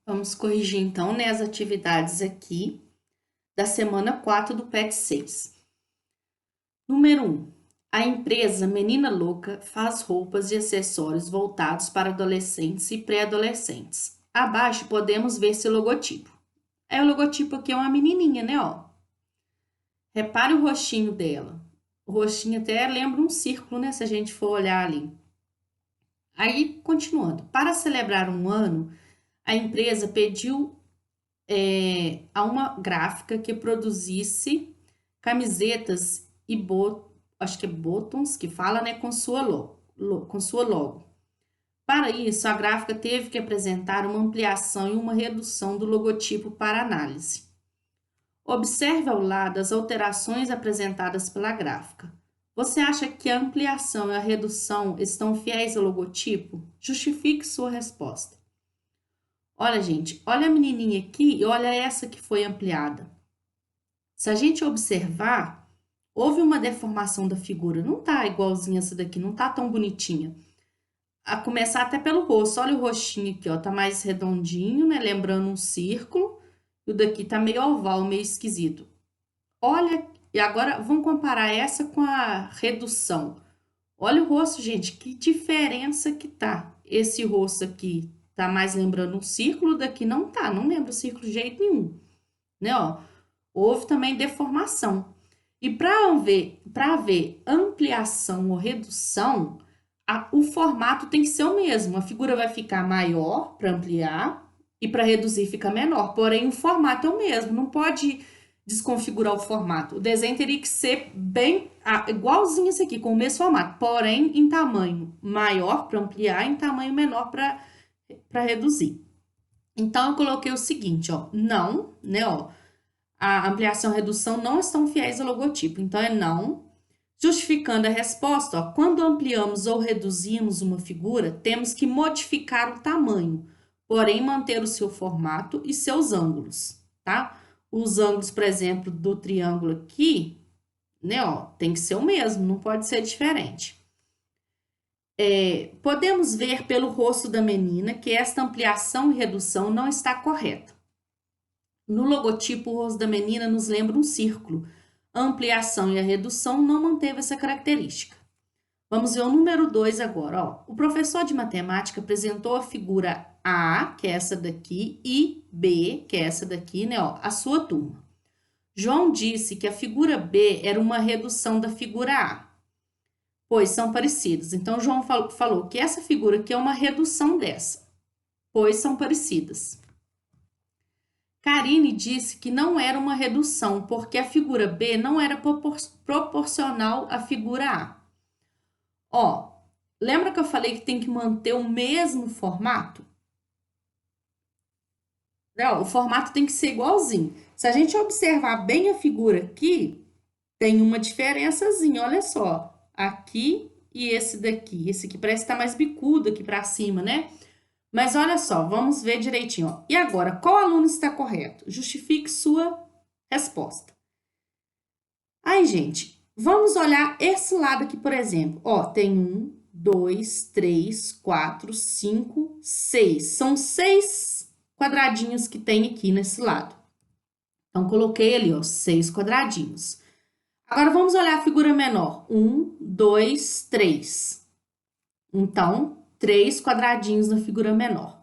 Vamos corrigir então, né, as atividades aqui da semana 4 do PET 6. Número 1. A empresa Menina Louca faz roupas e acessórios voltados para adolescentes e pré-adolescentes. Abaixo podemos ver seu logotipo. O logotipo aqui é uma menininha, né, ó. Repare o rostinho dela. O rostinho até lembra um círculo, né, se a gente for olhar ali. Aí, continuando. Para celebrar um ano, a empresa pediu a uma gráfica que produzisse camisetas e acho que é bottoms que fala, né, com sua logo. Para isso, a gráfica teve que apresentar uma ampliação e uma redução do logotipo para análise. Observe ao lado as alterações apresentadas pela gráfica. Você acha que a ampliação e a redução estão fiéis ao logotipo? Justifique sua resposta. Olha, gente, olha a menininha aqui e olha essa que foi ampliada. Se a gente observar, houve uma deformação da figura. Não tá igualzinha essa daqui, não tá tão bonitinha. A começar até pelo rosto. Olha o rostinho aqui, ó, tá mais redondinho, né? Lembrando um círculo. E o daqui tá meio oval, meio esquisito. Olha, e agora vamos comparar essa com a redução. Olha o rosto, gente, que diferença que tá. Esse rosto aqui tá mais lembrando um círculo, daqui não tá, não lembra o círculo de jeito nenhum, né, ó. Houve também deformação. E para ver ampliação ou redução, o formato tem que ser o mesmo. A figura vai ficar maior para ampliar e para reduzir fica menor. Porém, o formato é o mesmo. Não pode desconfigurar o formato. O desenho teria que ser bem igualzinho esse aqui, com o mesmo formato, porém em tamanho maior para ampliar, em tamanho menor para reduzir. Então, eu coloquei o seguinte, ó, não, né, ó, a ampliação e redução não estão fiéis ao logotipo. Então, é não. Justificando a resposta, ó, quando ampliamos ou reduzimos uma figura, temos que modificar o tamanho, porém manter o seu formato e seus ângulos, tá? Os ângulos, por exemplo, do triângulo aqui, né, ó, tem que ser o mesmo, não pode ser diferente. Podemos ver pelo rosto da menina que esta ampliação e redução não está correta. No logotipo, o rosto da menina nos lembra um círculo. A ampliação e a redução não manteve essa característica. Vamos ver o número 2 agora. Ó. O professor de matemática apresentou a figura A, que é essa daqui, e B, que é essa daqui, né? Ó, a sua turma. João disse que a figura B era uma redução da figura A, pois são parecidas. Então, João falou que essa figura aqui é uma redução dessa, pois são parecidas. Karine disse que não era uma redução, porque a figura B não era proporcional à figura A. Ó, lembra que eu falei que tem que manter o mesmo formato? Não, o formato tem que ser igualzinho. Se a gente observar bem a figura aqui, tem uma diferençazinha, olha só. Aqui e esse daqui. Esse aqui parece estar mais bicudo aqui para cima, né? Mas olha só, vamos ver direitinho. Ó. E agora, qual aluno está correto? Justifique sua resposta. Aí, gente, vamos olhar esse lado aqui, por exemplo. Ó, tem 1, 2, 3, 4, 5, 6. São 6 quadradinhos que tem aqui nesse lado. Então, coloquei ali, ó, 6 quadradinhos. Agora, vamos olhar a figura menor. 1, 2, 3. Então, 3 quadradinhos na figura menor.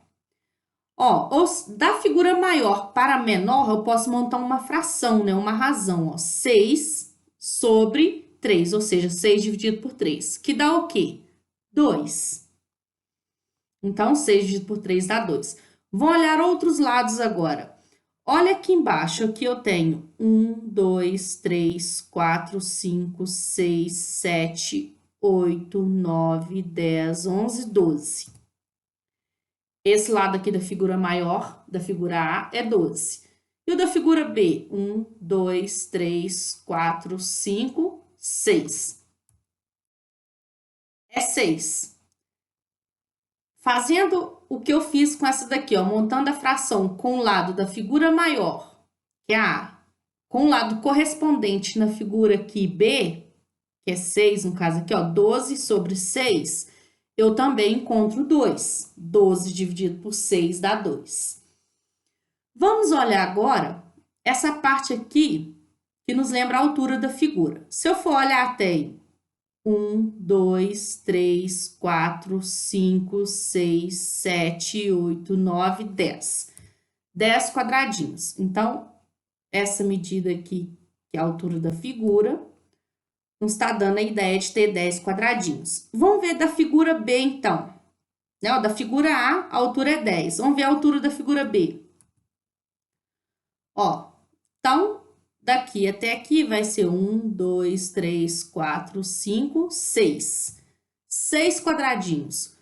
Ó, da figura maior para menor, eu posso montar uma fração, né? Uma razão, ó. 6 sobre 3, ou seja, 6 dividido por 3, que dá o quê? 2. Então, 6 dividido por 3 dá 2. Vamos olhar outros lados agora. Olha aqui embaixo, aqui eu tenho 1, 2, 3, 4, 5, 6, 7, 8, 9, 10, 11, 12. Esse lado aqui da figura maior, da figura A, é 12. E o da figura B? 1, 2, 3, 4, 5, 6. É 6. Fazendo o que eu fiz com essa daqui, ó, montando a fração com o lado da figura maior, que é a A, com o lado correspondente na figura aqui B, que é 6, no caso aqui, ó, 12 sobre 6, eu também encontro 2. 12 dividido por 6 dá 2. Vamos olhar agora essa parte aqui que nos lembra a altura da figura. Se eu for olhar até aí, 1, 2, 3, 4, 5, 6, 7, 8, 9, 10. 10 quadradinhos. Então, essa medida aqui, que é a altura da figura, nos está dando a ideia de ter 10 quadradinhos. Vamos ver da figura B, então. Né? Da figura A, a altura é 10. Vamos ver a altura da figura B. Ó, então, daqui até aqui vai ser 1, 2, 3, 4, 5, 6. 6 quadradinhos.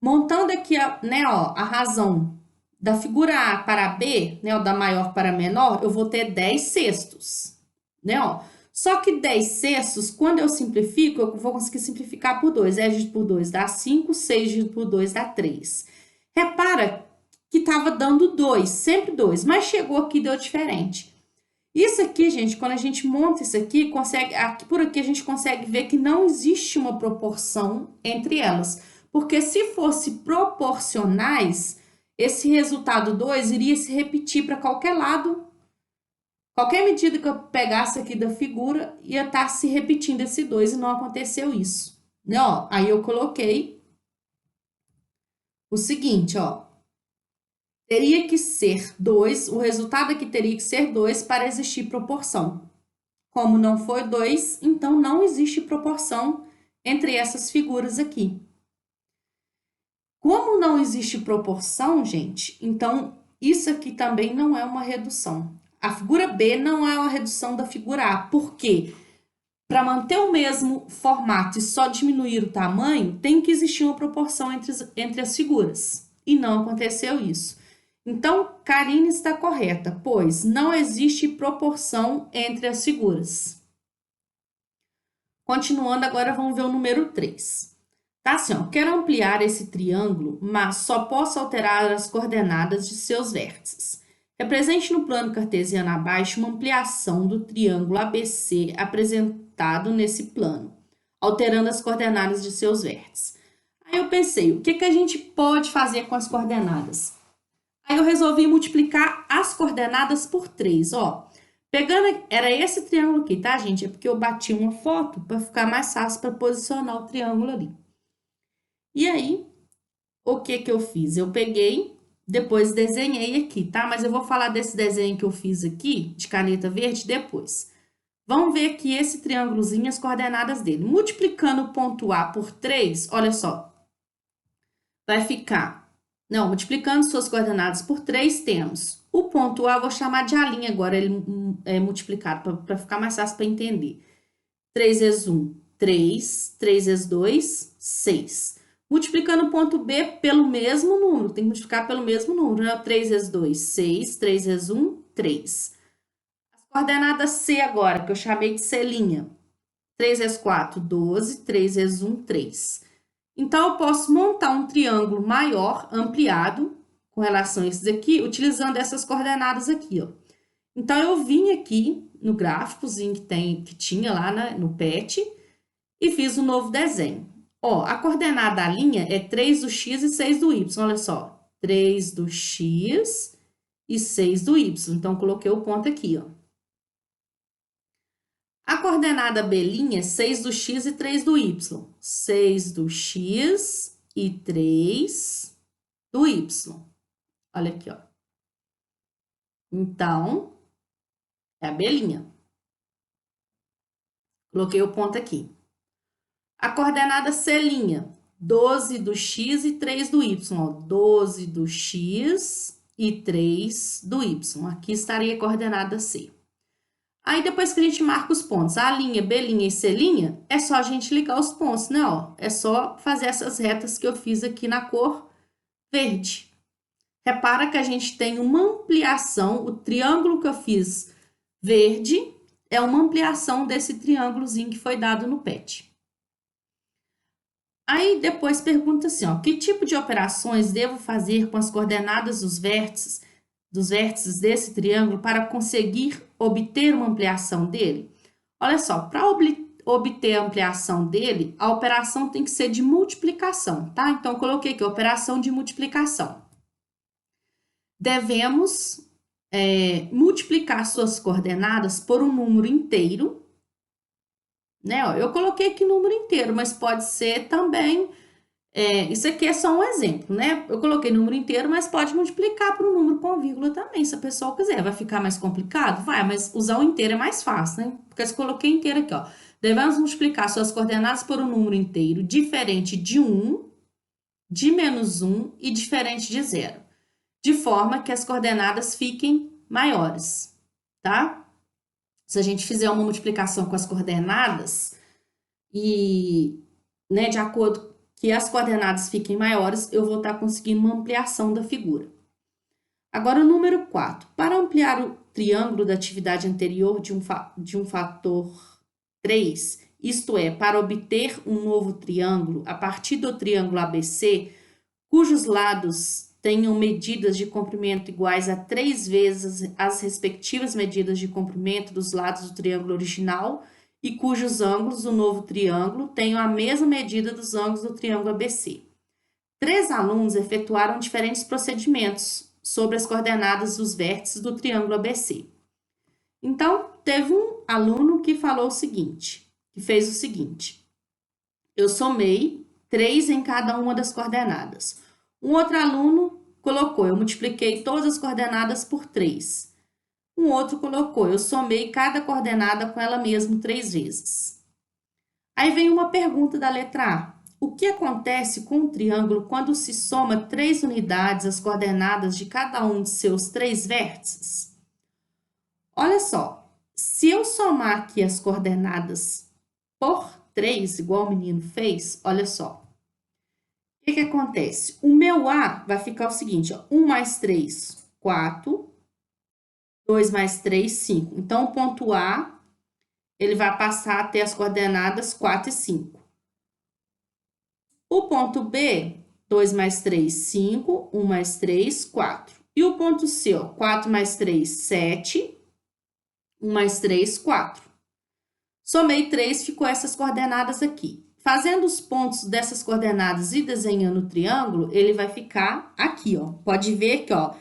Montando aqui, né, ó, a razão da figura A para B, né, ó, da maior para menor, eu vou ter 10 sextos, né, ó. Só que 10 sextos, quando eu simplifico, eu vou conseguir simplificar por 2. 10 dividido por 2 dá 5, 6 dividido por 2 dá 3. Repara que estava dando 2, sempre 2, mas chegou aqui e deu diferente. Isso aqui, gente, quando a gente monta isso aqui, por aqui a gente consegue ver que não existe uma proporção entre elas. Porque se fosse proporcionais, esse resultado 2 iria se repetir para qualquer lado. Qualquer medida que eu pegasse aqui da figura, ia estar se repetindo esse 2 e não aconteceu isso. Né, ó? Aí eu coloquei o seguinte, ó. Teria que ser 2, o resultado aqui teria que ser 2 para existir proporção. Como não foi 2, então não existe proporção entre essas figuras aqui. Como não existe proporção, gente, então isso aqui também não é uma redução. A figura B não é uma redução da figura A. Por quê? Para manter o mesmo formato e só diminuir o tamanho, tem que existir uma proporção entre as figuras. E não aconteceu isso. Então, Karine está correta, pois não existe proporção entre as figuras. Continuando, agora vamos ver o número 3. Tá assim, ó, quero ampliar esse triângulo, mas só posso alterar as coordenadas de seus vértices. Represente no plano cartesiano abaixo uma ampliação do triângulo ABC apresentado nesse plano, alterando as coordenadas de seus vértices. Aí eu pensei, o que a gente pode fazer com as coordenadas? Aí eu resolvi multiplicar as coordenadas por 3, ó. Pegando, era esse triângulo aqui, tá, gente? É porque eu bati uma foto para ficar mais fácil para posicionar o triângulo ali. E aí, o que eu fiz? Eu peguei, depois desenhei aqui, tá? Mas eu vou falar desse desenho que eu fiz aqui, de caneta verde, depois. Vamos ver aqui esse triângulozinho, as coordenadas dele. Multiplicando o ponto A por 3, olha só. Vai ficar... Não, multiplicando suas coordenadas por 3, temos o ponto A, eu vou chamar de A' agora, ele é multiplicado, para ficar mais fácil para entender. 3 vezes 1, 3. 3 vezes 2, 6. Multiplicando o ponto B pelo mesmo número, tem que multiplicar pelo mesmo número, né? 3 vezes 2, 6. 3 vezes 1, 3. As coordenadas C agora, que eu chamei de C'. 3 vezes 4, 12. 3 vezes 1, 3. Então, eu posso montar um triângulo maior, ampliado, com relação a esses aqui, utilizando essas coordenadas aqui, ó. Então, eu vim aqui no gráficozinho que tinha lá no PET e fiz um novo desenho. Ó, a coordenada da linha é 3 do x e 6 do y, olha só. 3 do x e 6 do y. Então, coloquei o ponto aqui, ó. A coordenada B' é 6 do x e 3 do y. 6 do x e 3 do y. Olha aqui, ó. Então, é a B'. Coloquei o ponto aqui. A coordenada C', 12 do x e 3 do y. Ó, 12 do x e 3 do y. Aqui estaria a coordenada C. Aí, depois que a gente marca os pontos, A', B' e C', é só a gente ligar os pontos, né? Ó, é só fazer essas retas que eu fiz aqui na cor verde. Repara que a gente tem uma ampliação, o triângulo que eu fiz verde é uma ampliação desse triângulozinho que foi dado no PET. Aí, depois pergunta assim, ó, que tipo de operações devo fazer com as coordenadas dos vértices desse triângulo para conseguir obter uma ampliação dele? Olha só, para obter a ampliação dele, a operação tem que ser de multiplicação, tá? Então, eu coloquei aqui, operação de multiplicação. devemos multiplicar suas coordenadas por um número inteiro, né? Ó, eu coloquei aqui número inteiro, mas pode ser também, isso aqui é só um exemplo, né? Eu coloquei número inteiro, mas pode multiplicar por um número com vírgula também, se a pessoa quiser. Vai ficar mais complicado? Vai, mas usar o inteiro é mais fácil, né? Porque eu coloquei inteiro aqui, ó. Devemos multiplicar suas coordenadas por um número inteiro diferente de 1, de menos 1 e diferente de 0, de forma que as coordenadas fiquem maiores, tá? Se a gente fizer uma multiplicação com as coordenadas e, né, de acordo que as coordenadas fiquem maiores, eu vou estar conseguindo uma ampliação da figura. Agora, o número 4. Para ampliar o triângulo da atividade anterior de um fator 3, isto é, para obter um novo triângulo a partir do triângulo ABC, cujos lados tenham medidas de comprimento iguais a 3 vezes as respectivas medidas de comprimento dos lados do triângulo original e cujos ângulos do novo triângulo tenham a mesma medida dos ângulos do triângulo ABC. 3 alunos efetuaram diferentes procedimentos sobre as coordenadas dos vértices do triângulo ABC. Então, teve um aluno que falou o seguinte, que fez o seguinte: eu somei 3 em cada uma das coordenadas. Um outro aluno colocou, eu multipliquei todas as coordenadas por 3. Um outro colocou, eu somei cada coordenada com ela mesma 3 vezes. Aí vem uma pergunta da letra A. O que acontece com um triângulo quando se soma 3 unidades às coordenadas de cada um de seus 3 vértices? Olha só, se eu somar aqui as coordenadas por 3, igual o menino fez, olha só. O que acontece? O meu A vai ficar o seguinte, ó, 1 mais 3, 4, 2 mais 3, 5. Então, o ponto A, ele vai passar a ter as coordenadas 4 e 5. O ponto B, 2 mais 3, 5, 1 mais 3, 4. E o ponto C, ó, 4 mais 3, 7, 1 mais 3, 4. Somei 3, ficou essas coordenadas aqui. Fazendo os pontos dessas coordenadas e desenhando o triângulo, ele vai ficar aqui, ó. Pode ver que, ó,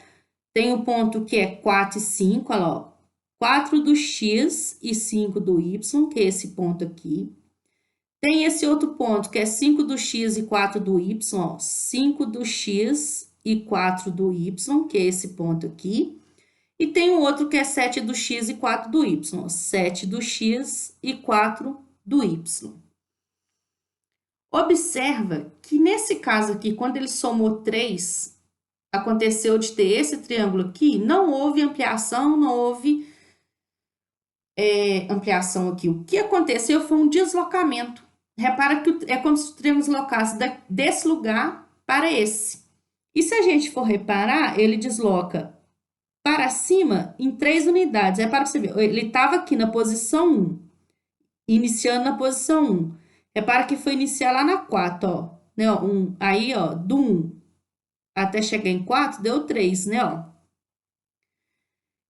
tem o ponto que é 4 e 5, olha lá, ó. 4 do x e 5 do y, que é esse ponto aqui. Tem esse outro ponto que é 5 do x e 4 do y, ó. 5 do x e 4 do y, que é esse ponto aqui. E tem o outro que é 7 do x e 4 do y, ó. 7 do x e 4 do y. Observa que nesse caso aqui, quando ele somou 3, aconteceu de ter esse triângulo aqui, não houve ampliação, não houve ampliação aqui. O que aconteceu foi um deslocamento. Repara que é como se o triângulo deslocasse desse lugar para esse. E se a gente for reparar, ele desloca para cima em 3 unidades. Repara que você vê, ele estava aqui na posição 1, iniciando na posição 1. Repara que foi iniciar lá na 4, ó. Né, ó, aí, ó, do 1 até chegar em 4, deu 3, né, ó.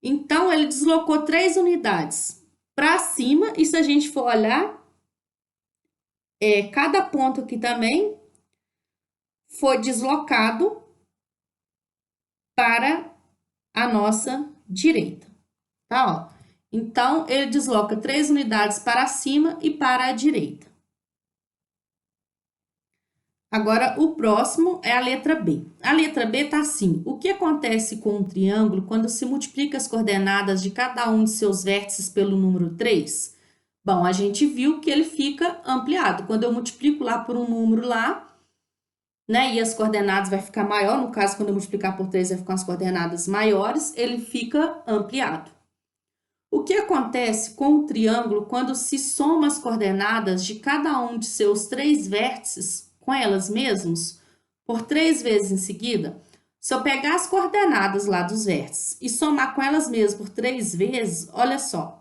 Então, ele deslocou 3 unidades para cima, e se a gente for olhar, cada ponto aqui também foi deslocado para a nossa direita, tá, ó. Então, ele desloca 3 unidades para cima e para a direita. Agora, o próximo é a letra B. A letra B está assim: o que acontece com um triângulo quando se multiplica as coordenadas de cada um de seus vértices pelo número 3? Bom, a gente viu que ele fica ampliado. Quando eu multiplico lá por um número lá, né, e as coordenadas vai ficar maior, no caso, quando eu multiplicar por 3 vai ficar as coordenadas maiores, ele fica ampliado. O que acontece com o triângulo quando se soma as coordenadas de cada um de seus 3 vértices com elas mesmas, por 3 vezes em seguida? Se eu pegar as coordenadas lá dos vértices e somar com elas mesmas por 3 vezes, olha só.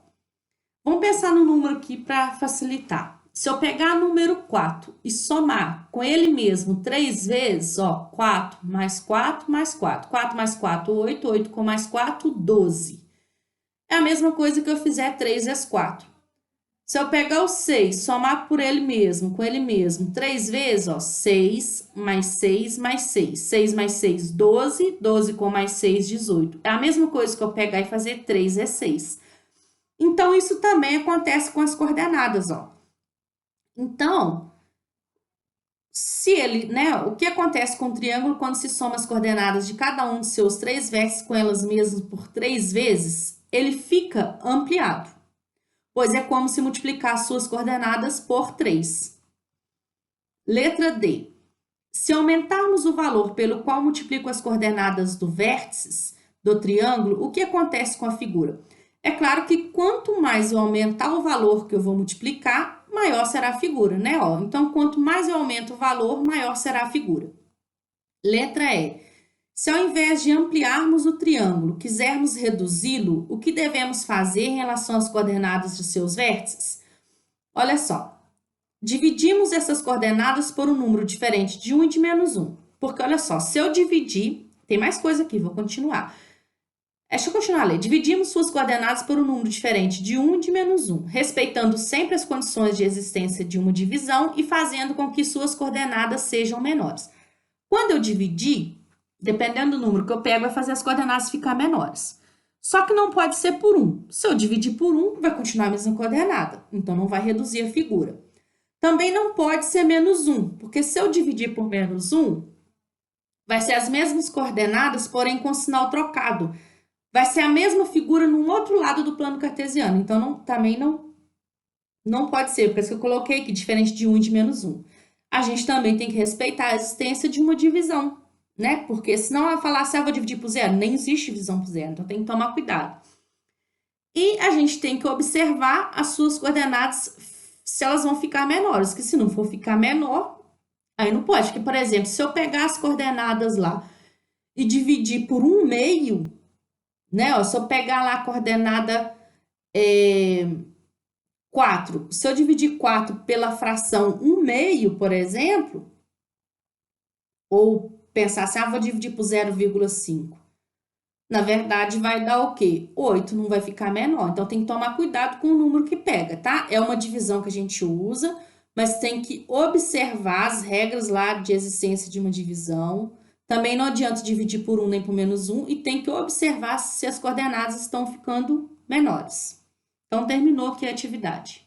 Vamos pensar no número aqui para facilitar. Se eu pegar o número 4 e somar com ele mesmo 3 vezes, ó, 4 mais 4 mais 4. 4 mais 4, 8. 8 com mais 4, 12. É a mesma coisa que eu fizer 3 vezes 4. Se eu pegar o 6, somar por ele mesmo, com ele mesmo, 3 vezes, ó, 6 mais 6 mais 6. 6 mais 6, 12. 12 com mais 6, 18. É a mesma coisa que eu pegar e fazer 3 é 6. Então, isso também acontece com as coordenadas, ó. Então, se ele, né, o que acontece com o triângulo quando se soma as coordenadas de cada um de seus 3 vértices com elas mesmas por 3 vezes, ele fica ampliado, pois é como se multiplicar as suas coordenadas por 3. Letra D. Se aumentarmos o valor pelo qual multiplico as coordenadas do vértices do triângulo, o que acontece com a figura? É claro que quanto mais eu aumentar o valor que eu vou multiplicar, maior será a figura, né? Ó, então, quanto mais eu aumento o valor, maior será a figura. Letra E. Se ao invés de ampliarmos o triângulo, quisermos reduzi-lo, o que devemos fazer em relação às coordenadas de seus vértices? Olha só. Dividimos essas coordenadas por um número diferente de 1 e de menos 1. Porque, olha só, se eu dividir... Tem mais coisa aqui, vou continuar. Deixa eu continuar a ler. Dividimos suas coordenadas por um número diferente de 1 e de menos 1, respeitando sempre as condições de existência de uma divisão e fazendo com que suas coordenadas sejam menores. Quando eu dividir, dependendo do número que eu pego, vai fazer as coordenadas ficar menores. Só que não pode ser por 1. Se eu dividir por 1, vai continuar a mesma coordenada. Então, não vai reduzir a figura. Também não pode ser menos 1, porque se eu dividir por menos 1, vai ser as mesmas coordenadas, porém com sinal trocado. Vai ser a mesma figura no outro lado do plano cartesiano. Então, também não pode ser, por isso que eu coloquei aqui, diferente de 1 e de menos 1. A gente também tem que respeitar a existência de uma divisão, né? Porque senão eu falar assim, vou dividir por zero. Nem existe divisão por zero, então tem que tomar cuidado. E a gente tem que observar as suas coordenadas, se elas vão ficar menores, que se não for ficar menor, aí não pode. Porque, por exemplo, se eu pegar as coordenadas lá e dividir por 1/2, né? Ó, se eu pegar lá a coordenada 4, se eu dividir 4 pela fração 1/2, por exemplo, ou pensar assim, vou dividir por 0,5. Na verdade, vai dar o quê? 8, não vai ficar menor. Então, tem que tomar cuidado com o número que pega, tá? É uma divisão que a gente usa, mas tem que observar as regras lá de existência de uma divisão. Também não adianta dividir por 1 nem por menos 1 e tem que observar se as coordenadas estão ficando menores. Então, terminou aqui a atividade.